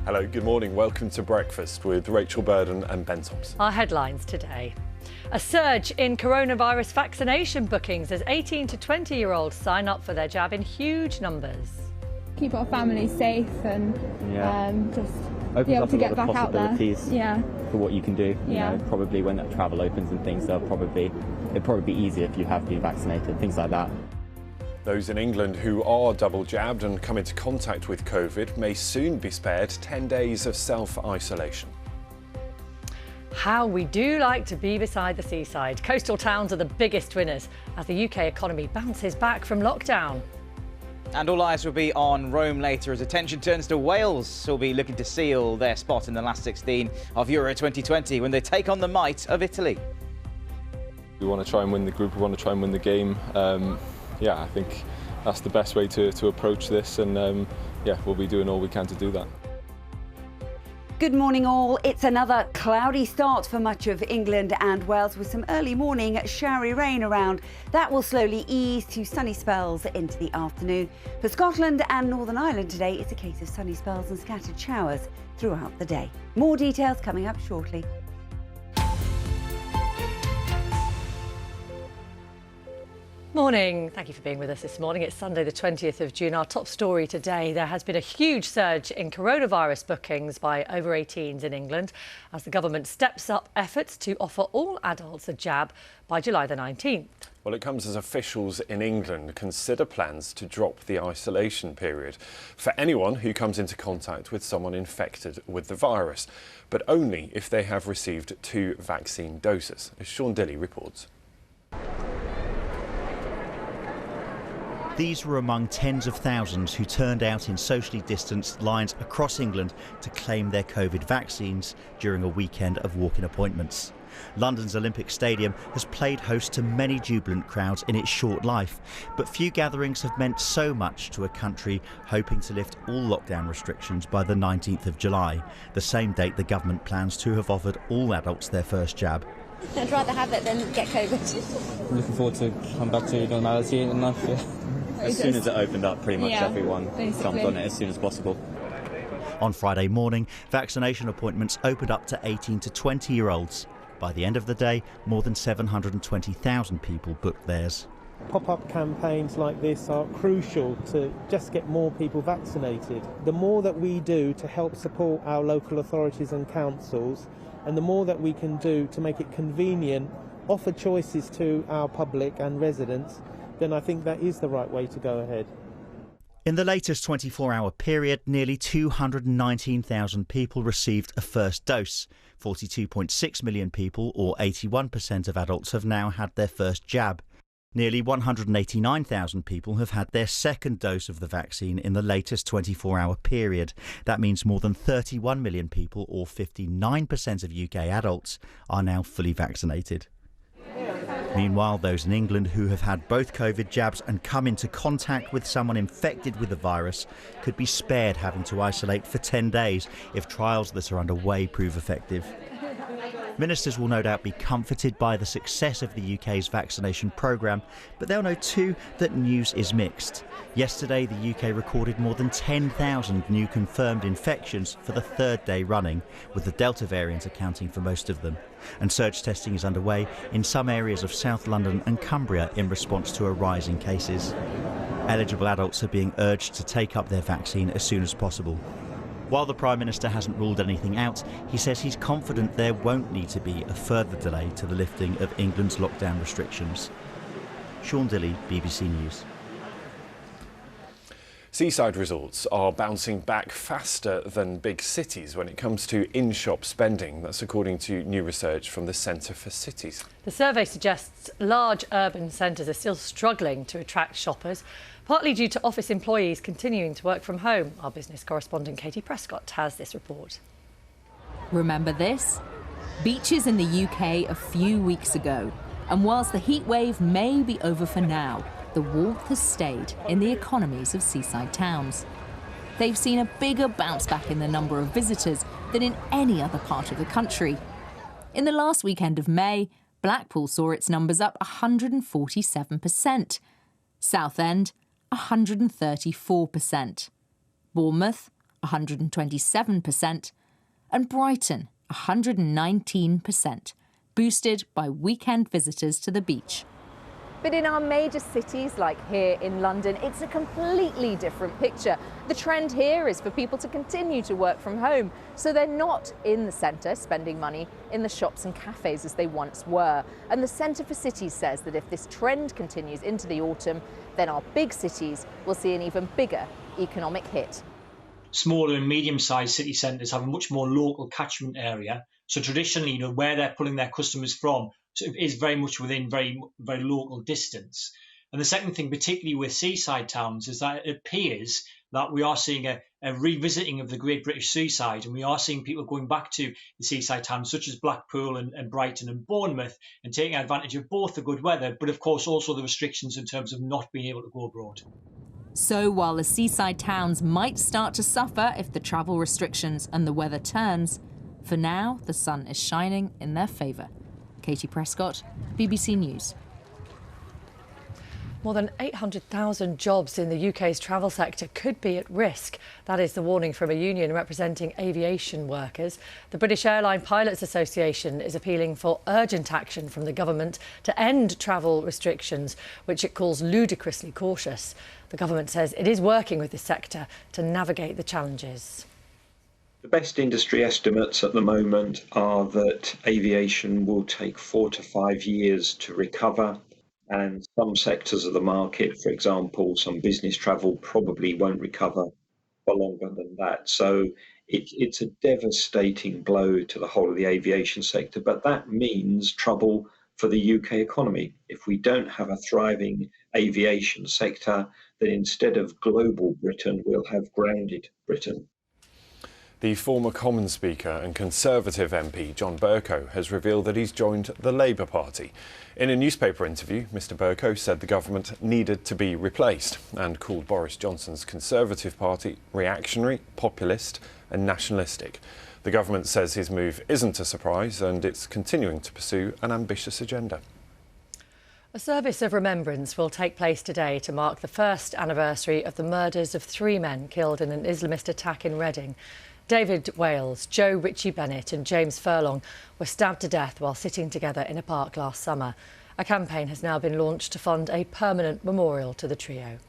Hello, good morning. Welcome to Breakfast with Rachel Burden and Ben Thompson. Our headlines today. A surge in coronavirus vaccination bookings as 18 to 20-year-olds sign up for their jab in huge numbers. Keep our families safe and just opens be able up to a lot get of back out there. possibilities for what you can do. You know, probably when that travel opens and things, it'll probably be easier if you have been vaccinated, things like that. Those in England who are double jabbed and come into contact with COVID may soon be spared 10 days of self-isolation. How we do like to be beside the seaside. Coastal towns are the biggest winners as the UK economy bounces back from lockdown. And all eyes will be on Rome later as attention turns to Wales, who'll be looking to seal their spot in the last 16 of Euro 2020 when they take on the might of Italy. We want to try and win the group, we want to try and win the game. I think that's the best way to approach this, and we'll be doing all we can to do that. Good morning all. It's another cloudy start for much of England and Wales with some early morning showery rain around. That will slowly ease to sunny spells into the afternoon. For Scotland and Northern Ireland today, it's a case of sunny spells and scattered showers throughout the day. More details coming up shortly. Morning. Thank you for being with us this morning. It's Sunday the 20th of June. Our top story today, there has been a huge surge in coronavirus bookings by over 18s in England as the government steps up efforts to offer all adults a jab by July the 19th. Well, it comes as officials in England consider plans to drop the isolation period for anyone who comes into contact with someone infected with the virus, but only if they have received 2 vaccine doses, as Sean Dilley reports. These were among tens of thousands who turned out in socially distanced lines across England to claim their COVID vaccines during a weekend of walk-in appointments. London's Olympic Stadium has played host to many jubilant crowds in its short life, but few gatherings have meant so much to a country hoping to lift all lockdown restrictions by the 19th of July, the same date the government plans to have offered all adults their first jab. I'd rather have it than get COVID. I'm looking forward to come back to normality in life. As soon as it opened up, pretty much everyone jumped on it as soon as possible. On Friday morning, vaccination appointments opened up to 18 to 20-year-olds. By the end of the day, more than 720,000 people booked theirs. Pop-up campaigns like this are crucial to just get more people vaccinated. The more that we do to help support our local authorities and councils, and the more that we can do to make it convenient, offer choices to our public and residents, then I think that is the right way to go ahead. In the latest 24-hour period, nearly 219,000 people received a first dose. 42.6 million people, or 81% of adults, have now had their first jab. Nearly 189,000 people have had their second dose of the vaccine in the latest 24-hour period. That means more than 31 million people, or 59% of UK adults, are now fully vaccinated. Meanwhile, those in England who have had both COVID jabs and come into contact with someone infected with the virus could be spared having to isolate for 10 days if trials that are underway prove effective. Ministers will no doubt be comforted by the success of the UK's vaccination programme, but they'll know too that news is mixed. Yesterday, the UK recorded more than 10,000 new confirmed infections for the third day running, with the Delta variant accounting for most of them. And surge testing is underway in some areas of South London and Cumbria in response to a rise in cases. Eligible adults are being urged to take up their vaccine as soon as possible. While the Prime Minister hasn't ruled anything out, he says he's confident there won't need to be a further delay to the lifting of England's lockdown restrictions. Sean Dilley, BBC News. Seaside resorts are bouncing back faster than big cities when it comes to in-shop spending. That's according to new research from the Centre for Cities. The survey suggests large urban centres are still struggling to attract shoppers, partly due to office employees continuing to work from home. Our business correspondent Katie Prescott has this report. Remember this? Beaches in the UK a few weeks ago. And whilst the heat wave may be over for now, the warmth has stayed in the economies of seaside towns. They've seen a bigger bounce back in the number of visitors than in any other part of the country. In the last weekend of May, Blackpool saw its numbers up 147%, Southend 134%, Bournemouth 127%, and Brighton, 119%, boosted by weekend visitors to the beach. But in our major cities, like here in London, it's a completely different picture. The trend here is for people to continue to work from home, so they're not in the centre spending money in the shops and cafes as they once were. And the Centre for Cities says that if this trend continues into the autumn, then our big cities will see an even bigger economic hit. Smaller and medium-sized city centres have a much more local catchment area. So traditionally, where they're pulling their customers from is very much within very local distance. And the second thing, particularly with seaside towns, is that it appears that we are seeing a revisiting of the Great British seaside, and we are seeing people going back to the seaside towns such as Blackpool and Brighton and Bournemouth, and taking advantage of both the good weather, but of course also the restrictions in terms of not being able to go abroad. So while the seaside towns might start to suffer if the travel restrictions and the weather turns, for now the sun is shining in their favour. Katie Prescott, BBC News. More than 800,000 jobs in the UK's travel sector could be at risk. That is the warning from a union representing aviation workers. The British Airline Pilots Association is appealing for urgent action from the government to end travel restrictions, which it calls ludicrously cautious. The government says it is working with the sector to navigate the challenges. The best industry estimates at the moment are that aviation will take 4 to 5 years to recover, and some sectors of the market, for example, some business travel, probably won't recover for longer than that. So it's a devastating blow to the whole of the aviation sector, but that means trouble for the UK economy. If we don't have a thriving aviation sector, then instead of global Britain, we'll have grounded Britain. The former Commons Speaker and Conservative MP John Bercow has revealed that he's joined the Labour Party. In a newspaper interview, Mr Bercow said the government needed to be replaced and called Boris Johnson's Conservative Party reactionary, populist and nationalistic. The government says his move isn't a surprise and it's continuing to pursue an ambitious agenda. A service of remembrance will take place today to mark the first anniversary of the murders of 3 men killed in an Islamist attack in Reading. David Wales, Joe Ritchie Bennett and James Furlong were stabbed to death while sitting together in a park last summer. A campaign has now been launched to fund a permanent memorial to the trio.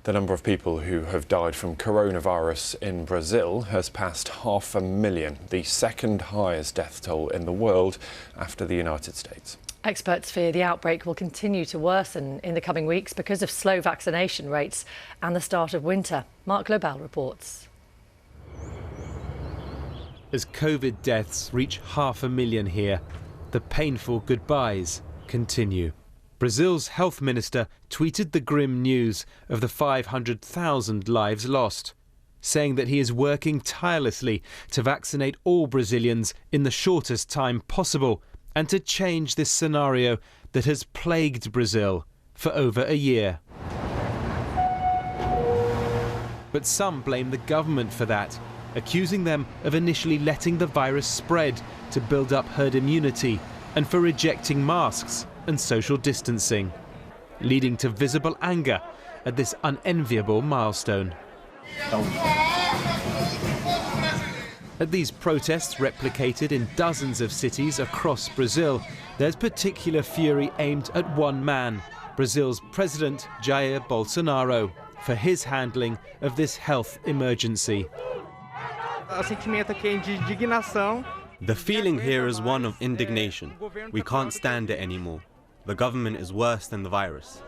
The number of people who have died from coronavirus in Brazil has passed 500,000, the second highest death toll in the world after the United States. Experts fear the outbreak will continue to worsen in the coming weeks because of slow vaccination rates and the start of winter. Mark Lobel reports. As COVID deaths reach 500,000 here, the painful goodbyes continue. Brazil's health minister tweeted the grim news of the 500,000 lives lost, saying that he is working tirelessly to vaccinate all Brazilians in the shortest time possible and to change this scenario that has plagued Brazil for over a year. But some blame the government for that, accusing them of initially letting the virus spread to build up herd immunity and for rejecting masks and social distancing, leading to visible anger at this unenviable milestone. At these protests, replicated in dozens of cities across Brazil, there's particular fury aimed at one man, Brazil's President Jair Bolsonaro, for his handling of this health emergency. The feeling here is one of indignation. We can't stand it anymore. The government is worse than the virus.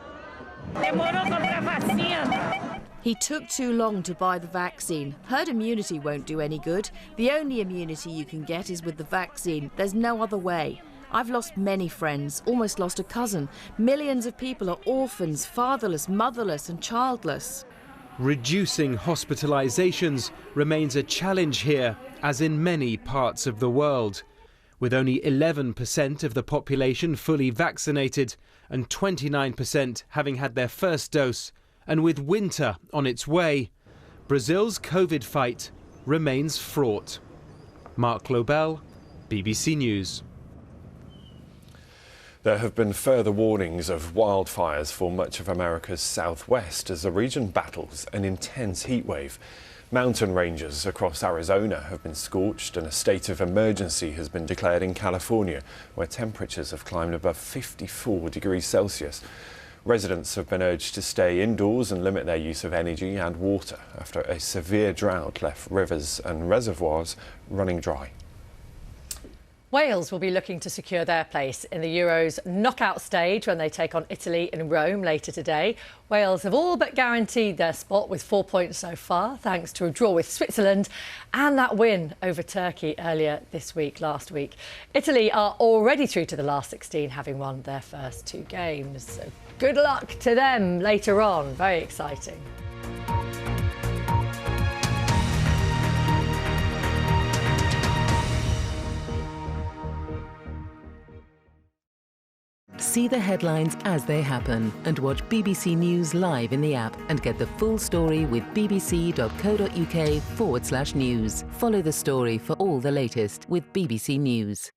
He took too long to buy the vaccine. Herd immunity won't do any good. The only immunity you can get is with the vaccine. There's no other way. I've lost many friends, almost lost a cousin. Millions of people are orphans, fatherless, motherless and childless. Reducing hospitalizations remains a challenge here, as in many parts of the world. With only 11% of the population fully vaccinated and 29% having had their first dose, and with winter on its way, Brazil's COVID fight remains fraught. Mark Lobel, BBC News. There have been further warnings of wildfires for much of America's southwest as the region battles an intense heatwave. Mountain ranges across Arizona have been scorched and a state of emergency has been declared in California, where temperatures have climbed above 54 degrees Celsius. Residents have been urged to stay indoors and limit their use of energy and water after a severe drought left rivers and reservoirs running dry. Wales will be looking to secure their place in the Euros knockout stage when they take on Italy in Rome later today. Wales have all but guaranteed their spot with 4 points so far, thanks to a draw with Switzerland and that win over Turkey earlier last week. Italy are already through to the last 16, having won their first 2 games. So good luck to them later on. Very exciting. See the headlines as they happen and watch BBC News live in the app and get the full story with bbc.co.uk/news. Follow the story for all the latest with BBC News.